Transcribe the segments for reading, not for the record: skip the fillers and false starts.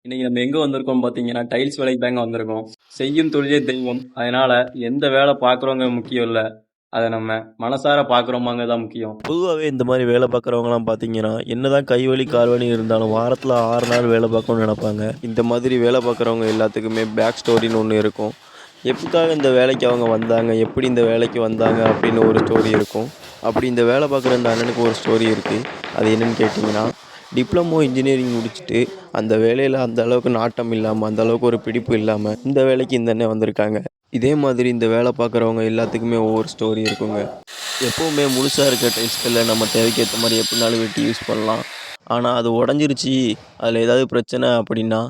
இன்னைக்கு நம்ம எங்க வந்திருக்கோம் பார்த்தீங்கன்னா, டைல்ஸ் வேலைக்கு தாங்க வந்திருக்கோம். செய்யும் தொழிலே தெய்வம். அதனால எந்த வேலை பார்க்குறோங்க முக்கியம் இல்ல. அத நம்ம மனசார பார்க்குறோமாங்க தான் முக்கியம். பொதுவாவே இந்த மாரி வேலை பார்க்குறவங்கலாம் பார்த்தீங்கன்னா, என்னதான் கை வலி, கால் வலி இருந்தாலும் வாரத்தில 6 நாள் வேலை பார்க்கணும்னு நெனைப்பாங்க. இந்த மாதிரி வேலை பார்க்குறவங்க எல்லாத்துக்குமே பேக் ஸ்டோரின்னு ஒண்ணு இருக்கும். எதுக்காக இந்த வேலைக்கு அவங்க வந்தாங்க? எப்படி இந்த வேலைக்கு வந்தாங்க? அப்படின்னு ஒரு ஸ்டோரி இருக்கும். அப்படி இந்த வேலை பார்க்குற இந்த அண்ணனுக்கு ஒரு ஸ்டோரி இருக்கு. அது என்னன்னு கேட்டிங்கன்னா, டிப்ளமோ இன்ஜினியரிங் முடிச்சுட்டு அந்த வேலையில அந்த அளவுக்கு நாட்டம் இல்லாம, அந்த அளவுக்கு ஒரு பிடிப்பு இல்லாம இந்த வேலைக்கு இந்த அண்ணன் வந்திருக்காங்க. இதே மாதிரி இந்த வேலை பார்க்குறவங்க எல்லாத்துக்குமே ஒவ்வொரு ஸ்டோரி இருக்குங்க. எப்பவுமே முழுசா இருக்க டைல்ஸ்கல்ல நம்ம தேவைக்கு ஏத்த மாரி எப்படினாலும் வெட்டி யூஸ் பண்ணலாம். ஆனா அது உடைஞ்சிருச்சு, அதில ஏதாவது பிரச்சனை அப்படின்னா,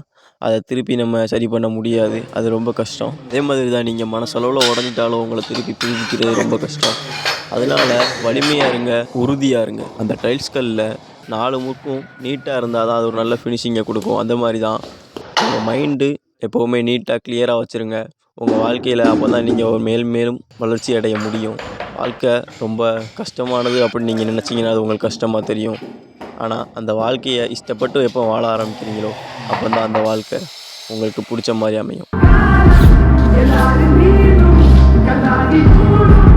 அத திருப்பி நம்ம சரி பண்ண முடியாது. அது ரொம்ப கஷ்டம். அதே மாதிரி தான் நீங்க மனசளவுல உடைஞ்சிட்டாலும் உங்கள திருப்பி புதுப்பிக்கிறது ரொம்ப கஷ்டம். அதனால வலிமையா இருங்க, உறுதியா இருங்க. அந்த டைல்ஸ் கல்ல 4 முக்கும் நீட்டா இருந்தா தான் அது ஒரு நல்ல ஃபினிஷிங்க குடுக்கும். அந்த மாரி தான் உங்க மைண்டு எப்பவுமே நீட்டா, கிளியரா வச்சுருங்க. உங்க வாழ்க்கையில அப்பதான் நீங்க ஒரு மேலும் வளர்ச்சி அடைய முடியும். வாழ்க்கை ரொம்ப கஷ்டமானது அப்படின்னு நீங்க நினச்சீங்கன்னா, அது உங்களுக்கு கஷ்டமா தெரியும். ஆனா, அந்த வாழ்க்கைய இஷ்டப்பட்டு எப்போ வாழ ஆரம்பிக்கிறீங்களோ, அப்பந்தான் அந்த வாழ்க்கை உங்களுக்கு புடிச்ச மாரி அமையும். எல்லாரும் நீரும் கண்ணாடி கூடும்